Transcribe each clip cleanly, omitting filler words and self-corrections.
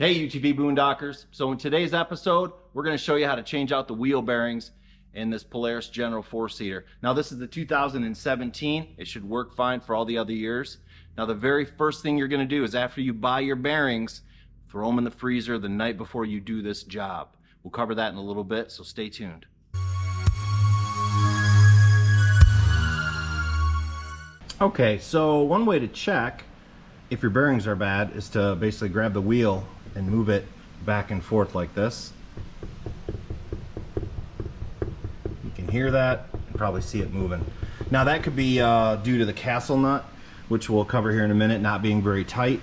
Hey UTV Boondockers. So in today's episode, we're going to show you how to change out the wheel bearings in this Polaris General 4-seater. Now this is the 2017. It should work fine for all the other years. Now the very first thing you're going to do is after you buy your bearings, throw them in the freezer the night before you do this job. We'll cover that in a little bit, so stay tuned. Okay, so one way to check if your bearings are bad is to basically grab the wheel and move it back and forth like this. You can hear that and probably see it moving. Now that could be due to the castle nut, which we'll cover here in a minute, not being very tight.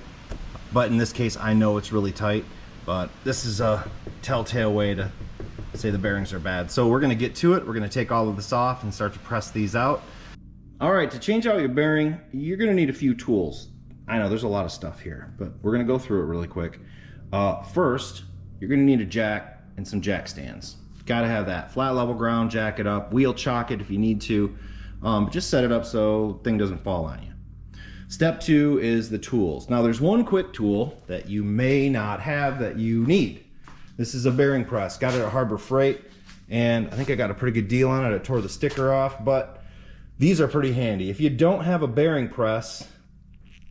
But in this case, I know it's really tight, but this is a telltale way to say the bearings are bad. So we're gonna get to it. We're gonna take all of this off and start to press these out. All right, to change out your bearing, you're gonna need a few tools. I know there's a lot of stuff here, but we're gonna go through it really quick. First, you're gonna need a jack and some jack stands. Gotta have that. Flat level ground, jack it up, wheel chock it if you need to. But just set it up so the thing doesn't fall on you. Step two is the tools. Now there's one quick tool that you may not have that you need. This is a bearing press. Got it at Harbor Freight, and I think I got a pretty good deal on it. I tore the sticker off, but these are pretty handy. If you don't have a bearing press,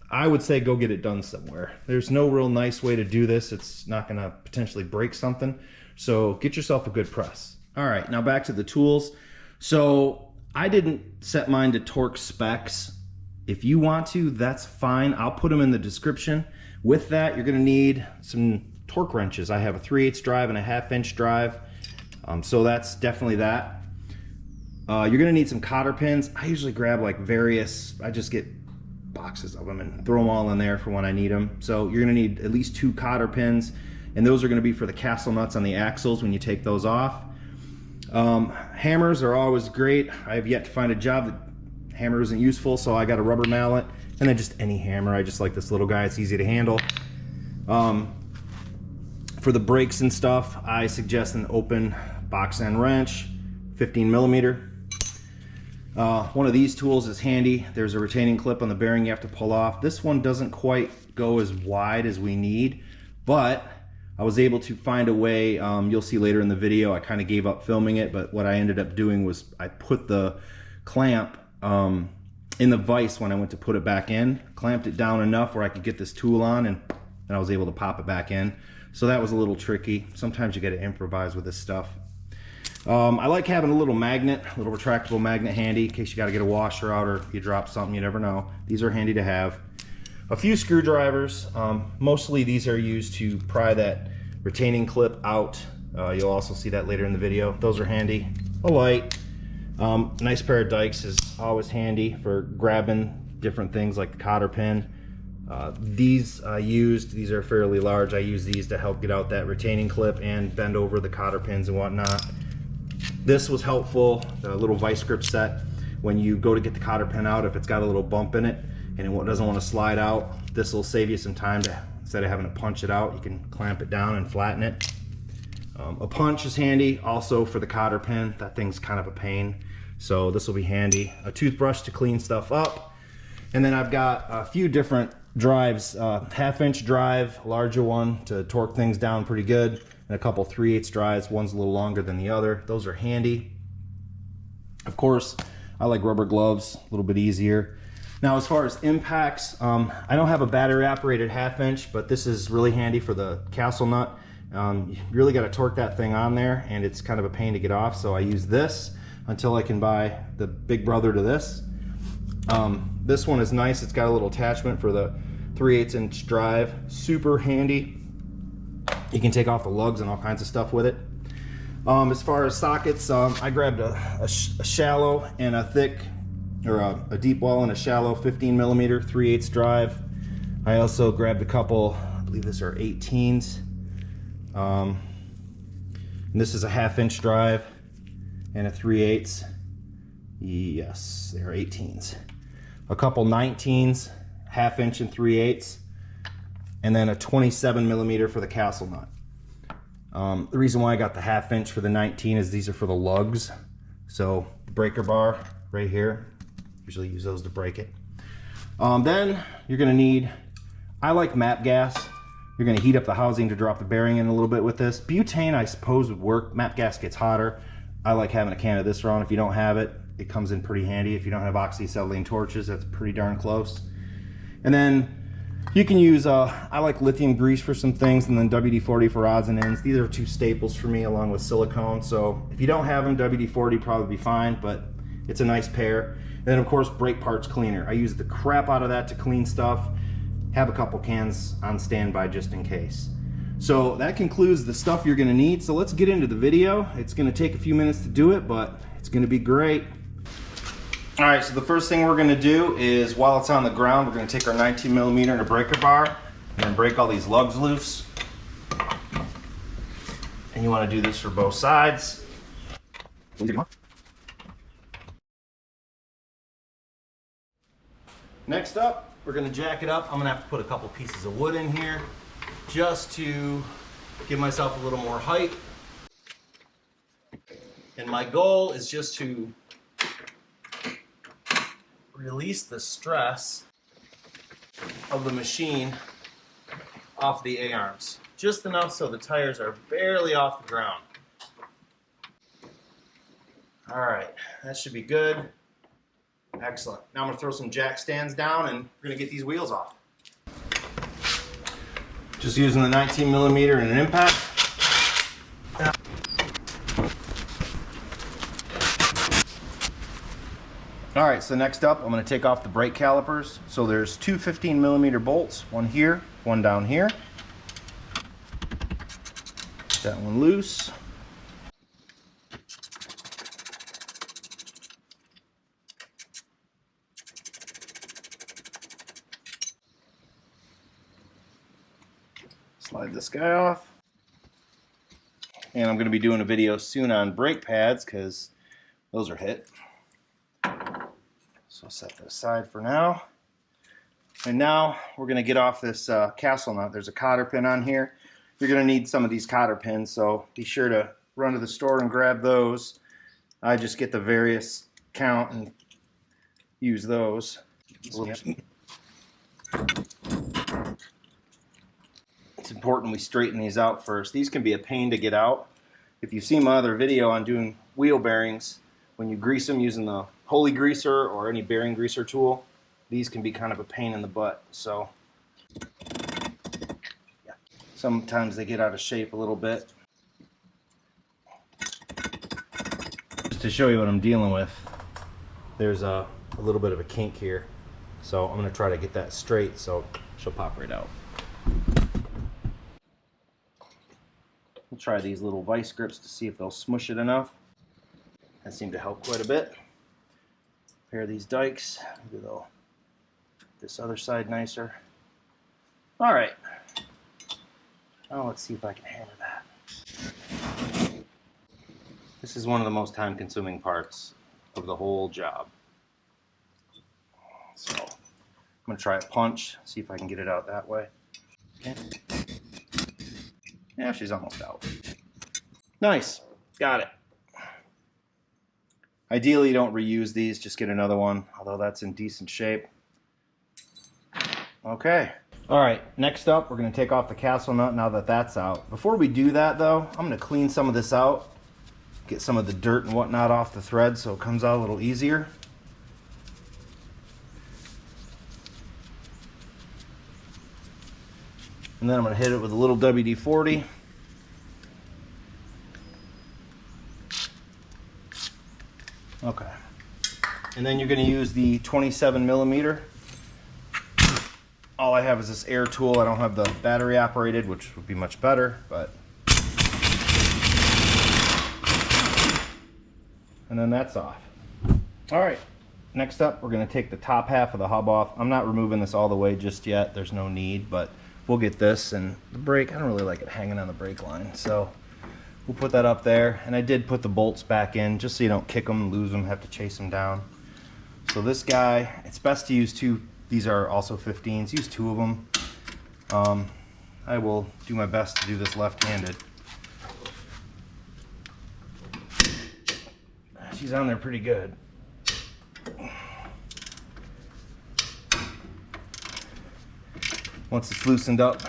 I would say go get it done somewhere. There's no real nice way to do this. It's not gonna potentially break something. So get yourself a good press. All right, now back to the tools. So I didn't set mine to torque specs. If you want to, that's fine. I'll put them in the description. With that, you're gonna need some torque wrenches. I have a 3/8 drive and a 1/2 inch drive. So that's definitely that. You're gonna need some cotter pins. I usually grab like I just get boxes of them and throw them all in there for when I need them. So you're gonna need at least 2 cotter pins, and those are gonna be for the castle nuts on the axles when you take those off. Hammers are always great. I have yet to find a job that hammer isn't useful, so I got a rubber mallet, and then just any hammer. I just like this little guy, it's easy to handle. For the brakes and stuff, I suggest an open box end wrench, 15 millimeter. One of these tools is handy. There's a retaining clip on the bearing you have to pull off. This one doesn't quite go as wide as we need, but I was able to find a way. You'll see later in the video, I kind of gave up filming it, but what I ended up doing was I put the clamp in the vise when I went to put it back in, clamped it down enough where I could get this tool on, and then I was able to pop it back in. So that was a little tricky. Sometimes you got to improvise with this stuff. I like having a little magnet, a little retractable magnet handy in case you got to get a washer out or you drop something, you never know. These are handy to have. A few screwdrivers. Mostly these are used to pry that retaining clip out. You'll also see that later in the video. Those are handy. A light. Nice pair of dikes is always handy for grabbing different things like the cotter pin. These are fairly large. I use these to help get out that retaining clip and bend over the cotter pins and whatnot. This was helpful, the little vice grip set. When you go to get the cotter pin out, if it's got a little bump in it and it doesn't want to slide out, this will save you some time. Instead of having to punch it out, you can clamp it down and flatten it. A punch is handy also for the cotter pin. That thing's kind of a pain, so this will be handy. A toothbrush to clean stuff up. And then I've got a few different drives, 1/2 inch drive, larger one to torque things down pretty good, and a couple 3/8 drives. One's a little longer than the other. Those are handy. Of course, I like rubber gloves, a little bit easier. Now as far as impacts, I don't have a battery operated 1/2 inch, but this is really handy for the castle nut. You really got to torque that thing on there, and it's kind of a pain to get off, so I use this until I can buy the big brother to this. This one is nice. It's got a little attachment for the 3/8 inch drive. Super handy. You can take off the lugs and all kinds of stuff with it. As far as sockets, I grabbed a shallow and a thick, or a deep well and a shallow 15 millimeter 3/8 drive. I also grabbed a couple, I believe these are 18s. And this is a 1/2 inch drive and a 3/8. Yes, they are 18s. A couple 19s, 1/2 inch and 3/8, and then a 27 millimeter for the castle nut. The reason why I got the 1/2 inch for the 19 is these are for the lugs. So the breaker bar right here, usually use those to break it. Then you're gonna need, I like MAP gas. You're going to heat up the housing to drop the bearing in a little bit with this. Butane, I suppose, would work. MAP gas gets hotter. I like having a can of this around. If you don't have it, it comes in pretty handy. If you don't have oxyacetylene torches, that's pretty darn close. And then you can use, I like lithium grease for some things, and then WD-40 for odds and ends. These are two staples for me, along with silicone. So if you don't have them, WD-40 probably be fine, but it's a nice pair. And then of course, brake parts cleaner. I use the crap out of that to clean stuff. Have a couple cans on standby just in case. So that concludes the stuff you're gonna need. So let's get into the video. It's gonna take a few minutes to do it, but it's gonna be great. All right, so the first thing we're gonna do is, while it's on the ground, we're gonna take our 19mm and a breaker bar and then break all these lugs loose. And you wanna do this for both sides. Next up, we're gonna jack it up. I'm gonna have to put a couple pieces of wood in here just to give myself a little more height. And my goal is just to release the stress of the machine off the A-arms. Just enough so the tires are barely off the ground. All right, that should be good. Excellent. Now I'm going to throw some jack stands down and we're going to get these wheels off. Just using the 19mm and an impact. Alright, so next up I'm going to take off the brake calipers. So there's two 15mm bolts, one here, one down here. Get that one loose. Slide this guy off. And I'm going to be doing a video soon on brake pads because those are hit. So I'll set that aside for now. And now we're going to get off this castle nut. There's a cotter pin on here. You're going to need some of these cotter pins, so be sure to run to the store and grab those. I just get the various count and use those. It's important we straighten these out first. These can be a pain to get out. If you've seen my other video on doing wheel bearings, when you grease them using the Holy Greaser or any bearing greaser tool, these can be kind of a pain in the butt. So yeah, sometimes they get out of shape a little bit. Just to show you what I'm dealing with, there's a little bit of a kink here. So I'm going to try to get that straight so she'll pop right out. We'll try these little vice grips to see if they'll smush it enough. That seemed to help quite a bit. Pair these dikes, maybe they'll this other side nicer. All right. Now let's see if I can hammer that. This is one of the most time-consuming parts of the whole job. So I'm gonna try a punch, see if I can get it out that way. Okay. Yeah, she's almost out. Nice, got it. Ideally, don't reuse these, just get another one, although that's in decent shape. Okay. All right, next up, we're gonna take off the castle nut now that that's out. Before we do that though, I'm gonna clean some of this out, get some of the dirt and whatnot off the thread so it comes out a little easier. And then I'm gonna hit it with a little WD-40. Okay. And then you're gonna use the 27mm. All I have is this air tool. I don't have the battery operated, which would be much better, but. And then that's off. All right, next up, we're gonna take the top half of the hub off. I'm not removing this all the way just yet. There's no need, but we'll get this. And the brake, I don't really like it hanging on the brake line, so we'll put that up there. And I did put the bolts back in just so you don't kick them, lose them, have to chase them down. So this guy, it's best to use two. These are also 15s. Use two of them. I will do my best to do this left-handed. She's on there pretty good. Once it's loosened up,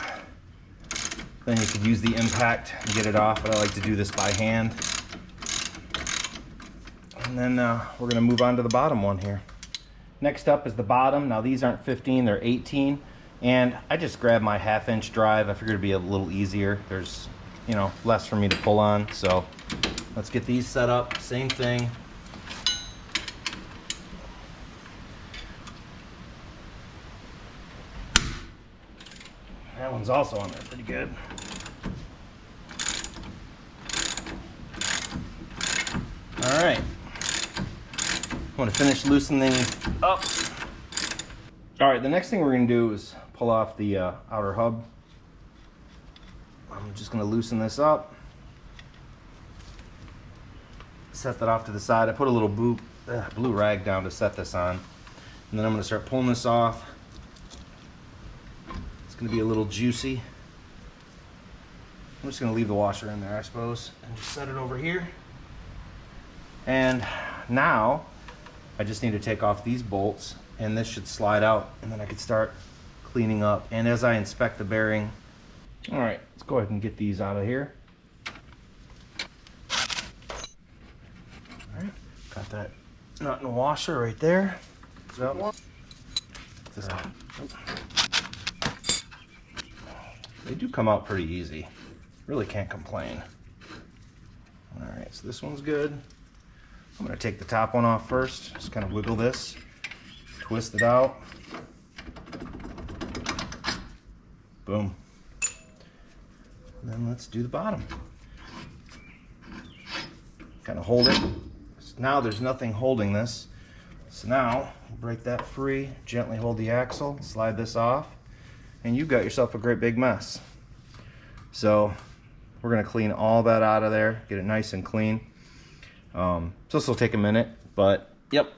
Then you could use the impact and get it off, but I like to do this by hand. And then we're gonna move on to the bottom one here. Next up is the bottom. Now these aren't 15, they're 18. And I just grabbed my 1/2-inch drive. I figured it'd be a little easier. There's, you know, less for me to pull on. So let's get these set up, same thing. That one's also on there pretty good. All right. I want to finish loosening things up. All right, the next thing we're going to do is pull off the outer hub. I'm just going to loosen this up. Set that off to the side. I put a little blue rag down to set this on. And then I'm going to start pulling this off. It's going to be a little juicy. I'm just going to leave the washer in there, I suppose, and just set it over here. And now I just need to take off these bolts, and this should slide out, and then I could start cleaning up. And as I inspect the bearing, all right, let's go ahead and get these out of here. All right, got that nut in the washer right there. So, they do come out pretty easy. Really can't complain. All right, so this one's good. I'm going to take the top one off first. Just kind of wiggle this, twist it out. Boom. And then let's do the bottom. Kind of hold it. So now there's nothing holding this. So now break that free, gently hold the axle, slide this off, and you've got yourself a great big mess. So we're going to clean all that out of there, get it nice and clean. So this will take a minute, but yep,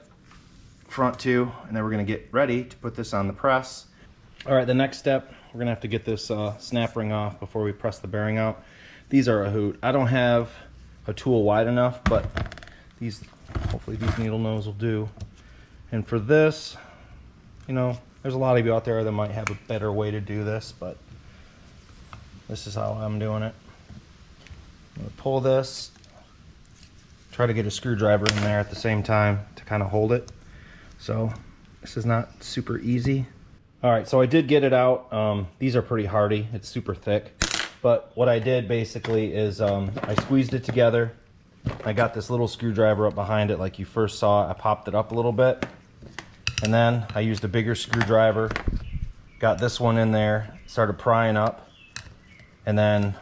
front two, and then we're going to get ready to put this on the press. All right, the next step, we're going to have to get this snap ring off before we press the bearing out. These are a hoot. I don't have a tool wide enough, but these, hopefully these needle nose will do. And for this, you know, there's a lot of you out there that might have a better way to do this, but this is how I'm doing it. I'm going to pull this, try to get a screwdriver in there at the same time to kind of hold it. So this is not super easy. All right, so I did get it out. These are pretty hardy, it's super thick. But what I did basically is I squeezed it together. I got this little screwdriver up behind it like you first saw. I popped it up a little bit. And then I used a bigger screwdriver, got this one in there, started prying up. And then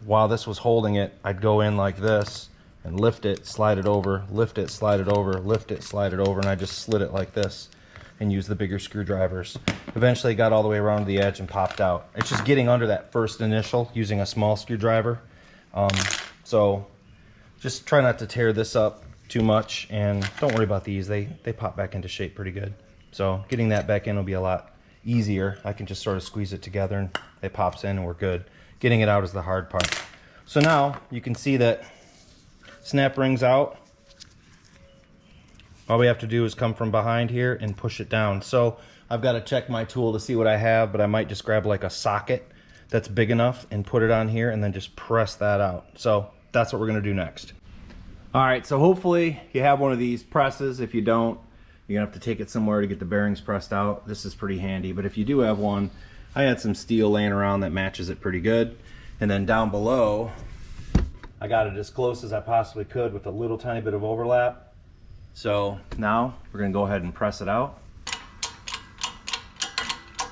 while this was holding it, I'd go in like this and lift it, slide it over, lift it, slide it over, lift it, slide it over, and I just slid it like this and used the bigger screwdrivers. Eventually got all the way around to the edge and popped out. It's just getting under that first initial using a small screwdriver. So just try not to tear this up too much, and don't worry about these. They pop back into shape pretty good. So getting that back in will be a lot easier. I can just sort of squeeze it together and it pops in and we're good. Getting it out is the hard part. So now you can see that snap rings out. All we have to do is come from behind here and push it down. So I've got to check my tool to see what I have, but I might just grab like a socket that's big enough and put it on here and then just press that out. So that's what we're going to do next. All right, so hopefully you have one of these presses. If you don't, you're gonna have to take it somewhere to get the bearings pressed out. This is pretty handy, but if you do have one, I had some steel laying around that matches it pretty good. And then down below, I got it as close as I possibly could with a little tiny bit of overlap. So now we're gonna go ahead and press it out.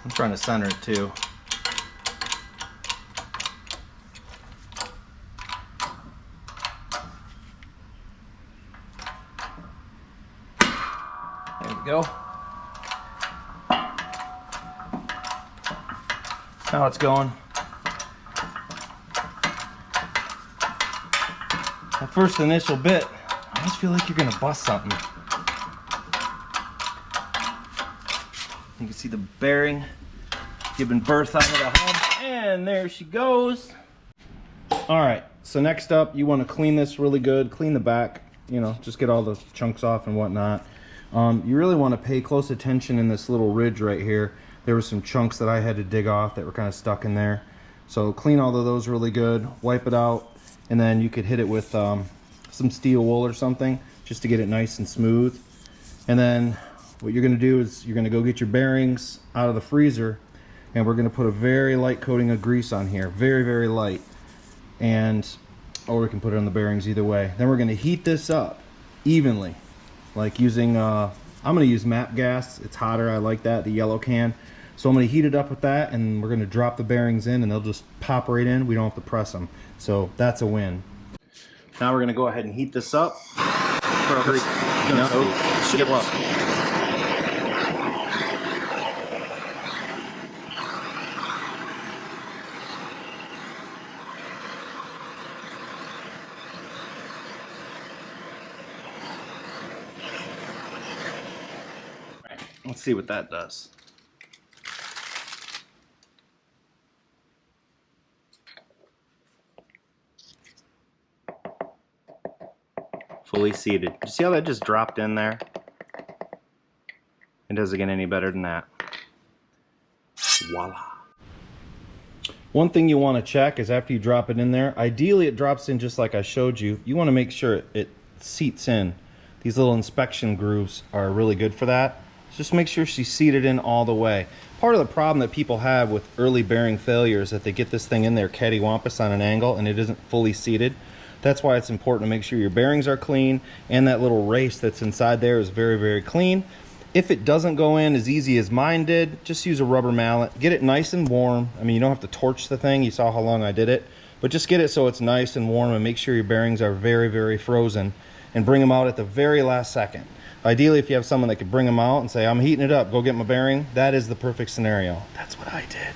I'm trying to center it too. There we go. Now it's going. That first initial bit, I almost feel like you're gonna bust something. You can see the bearing giving birth out of the hub, and there she goes. All right, so next up, you want to clean this really good, clean the back, you know, just get all the chunks off and whatnot. You really want to pay close attention in this little ridge right here. There were some chunks that I had to dig off that were kind of stuck in there. So clean all of those really good, wipe it out, and then you could hit it with some steel wool or something just to get it nice and smooth. And then what you're going to do is you're going to go get your bearings out of the freezer, and we're going to put a very light coating of grease on here, very, very light. And or we can put it on the bearings, either way. Then we're going to heat this up evenly, like using I'm going to use MAP gas. It's hotter, I like that, the yellow can. So I'm going to heat it up with that, and we're going to drop the bearings in, and they'll just pop right in. We don't have to press them. So that's a win. Now we're going to go ahead and heat this up. Shit. Let's see what that does. Fully seated. You see how that just dropped in there? It doesn't get any better than that. Voila. One thing you want to check is after you drop it in there, ideally it drops in just like I showed you. You want to make sure it seats in. These little inspection grooves are really good for that. Just make sure she's seated in all the way. Part of the problem that people have with early bearing failure is that they get this thing in there cattywampus on an angle and it isn't fully seated. That's why it's important to make sure your bearings are clean and that little race that's inside there is very, very clean. If it doesn't go in as easy as mine did, just use a rubber mallet. Get it nice and warm. I mean, you don't have to torch the thing. You saw how long I did it. But just get it so it's nice and warm and make sure your bearings are very, very frozen, and bring them out at the very last second. Ideally, if you have someone that could bring them out and say, I'm heating it up, go get my bearing, that is the perfect scenario. That's what I did.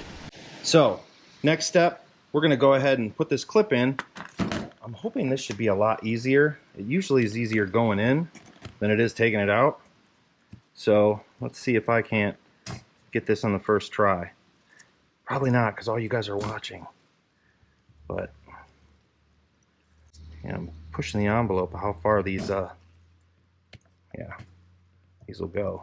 So, next step, we're going to go ahead and put this clip in. I'm hoping this should be a lot easier. It usually is easier going in than it is taking it out. So let's see if I can't get this on the first try. Probably not, because all you guys are watching. But yeah, I'm pushing the envelope of how far these these will go.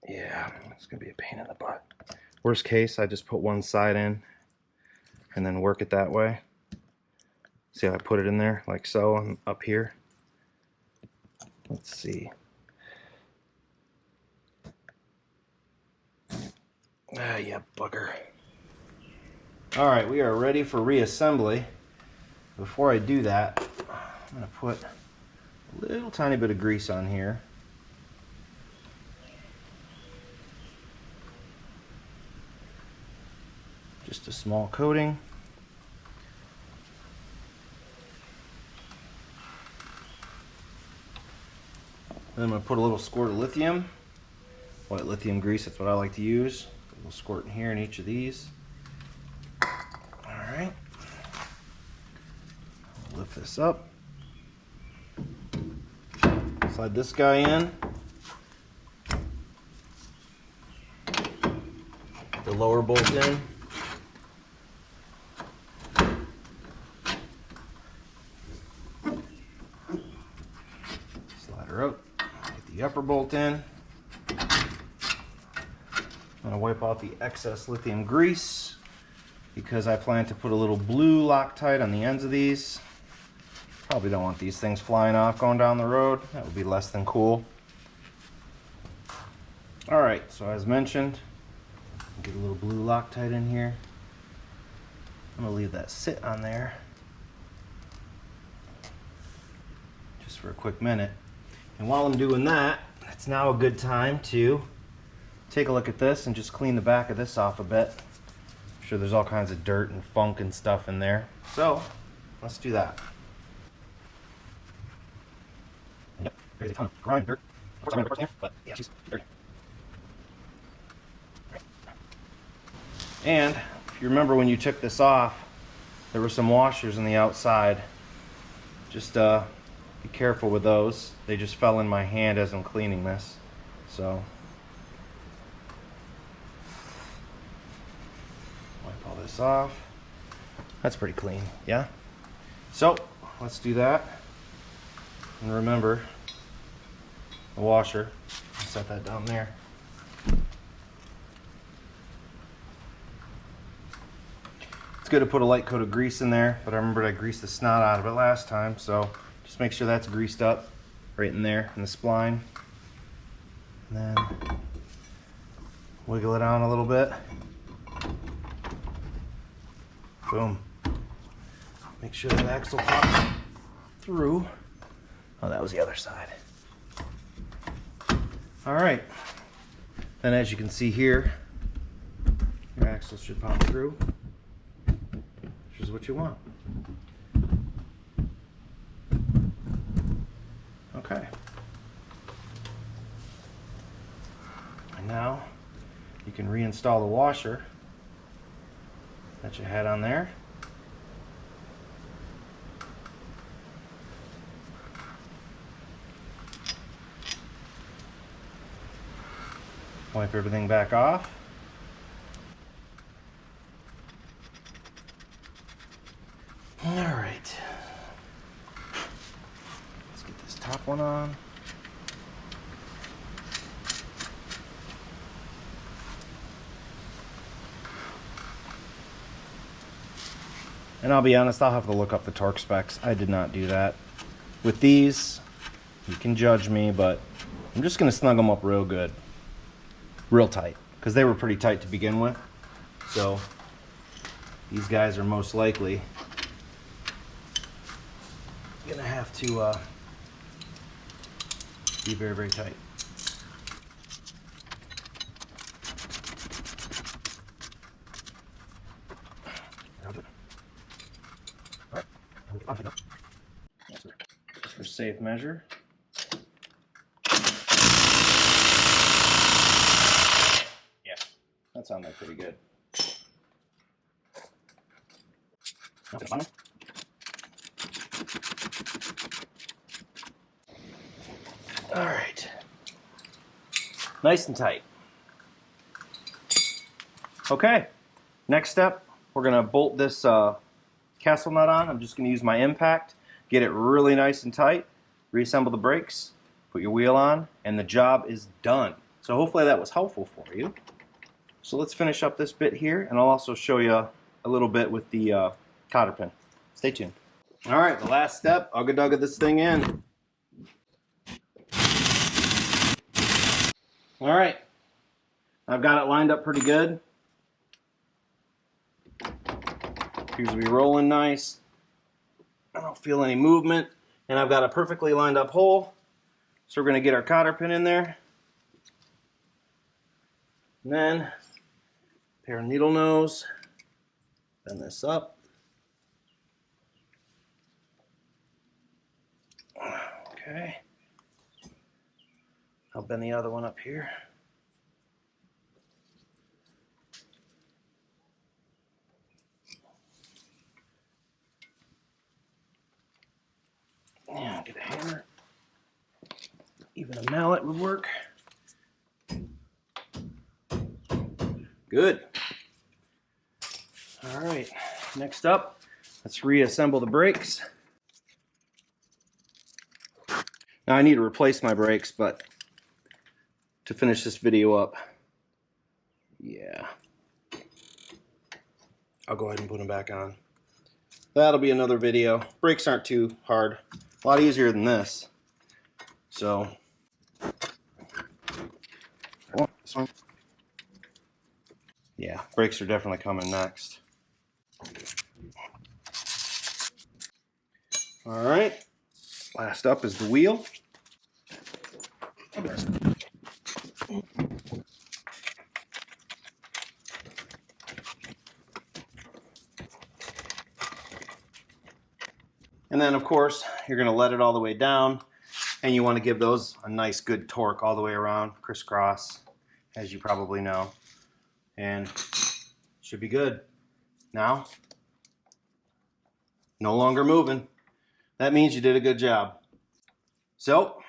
Yeah, it's gonna be a pain in the butt. Worst case, I just put one side in and then work it that way. See how I put it in there like so, and up here. Let's see. Ah, yeah, bugger. All right, we are ready for reassembly. Before I do that, I'm gonna put a little tiny bit of grease on here. Just a small coating. Then I'm going to put a little squirt of lithium, white lithium grease, that's what I like to use. A little squirt in here in each of these. Alright. Lift this up. Slide this guy in. The lower bolt in. Slide her up. Get the upper bolt in. I'm going to wipe off the excess lithium grease because I plan to put a little blue Loctite on the ends of these. Probably don't want these things flying off going down the road. That would be less than cool. Alright, so as mentioned, get a little blue Loctite in here. I'm going to leave that sit on there just for a quick minute. And while I'm doing that, it's now a good time to take a look at this and just clean the back of this off a bit. I'm sure there's all kinds of dirt and funk and stuff in there. So, let's do that. Yep, there's a ton of grime, dirt. Of course, I'm going to put there, but yeah, she's dirty. And if you remember when you took this off, there were some washers on the outside. Just be careful with those. They just fell in my hand as I'm cleaning this. So wipe all this off. That's pretty clean, yeah? So let's do that. And remember the washer. set that down there. It's good to put a light coat of grease in there, but I remembered I greased the snot out of it last time, so just make sure that's greased up right in there in the spline. And then wiggle it on a little bit. Boom. Make sure that axle pops through. Oh, that was the other side. All right. Then as you can see here, your axle should pop through, which is what you want. Okay. And now you can reinstall the washer that you had on there. Wipe everything back off. All right. Let's get this top one on. And I'll be honest, I'll have to look up the torque specs. I did not do that. With these, you can judge me, but I'm just gonna snug them up real good. Real tight, because they were pretty tight to begin with. So these guys are most likely gonna have to be very, very tight. Just for safe measure. That sounded pretty good. All right. Nice and tight. Okay. Next step, we're going to bolt this castle nut on. I'm just going to use my impact, get it really nice and tight, reassemble the brakes, put your wheel on, and the job is done. So hopefully that was helpful for you. So let's finish up this bit here, and I'll also show you a little bit with the cotter pin. Stay tuned. All right, the last step, ugga-dugga this thing in. All right, I've got it lined up pretty good. Appears to be rolling nice. I don't feel any movement, and I've got a perfectly lined up hole. So we're gonna get our cotter pin in there. And then pair of needle nose, bend this up. Okay. I'll bend the other one up here. Yeah, get a hammer. Even a mallet would work. Good. All right, next up, let's reassemble the brakes. Now I need to replace my brakes, but to finish this video up, yeah, I'll go ahead and put them back on. That'll be another video. Brakes aren't too hard, a lot easier than this. So, oh, this one. Yeah, brakes are definitely coming next. All right, last up is the wheel. And then of course, you're gonna let it all the way down, and you wanna give those a nice good torque all the way around, crisscross, as you probably know. And should be good. Now, no longer moving. That means you did a good job. So,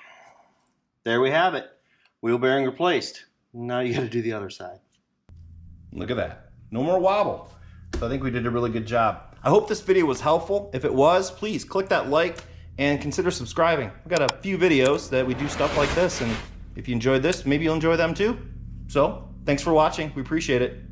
there we have it. Wheel bearing replaced. Now you gotta do the other side. Look at that. No more wobble. So I think we did a really good job. I hope this video was helpful. If it was, please click that like and consider subscribing. We've got a few videos that we do stuff like this, and If you enjoyed this, maybe you'll enjoy them too. So, thanks for watching. We appreciate it.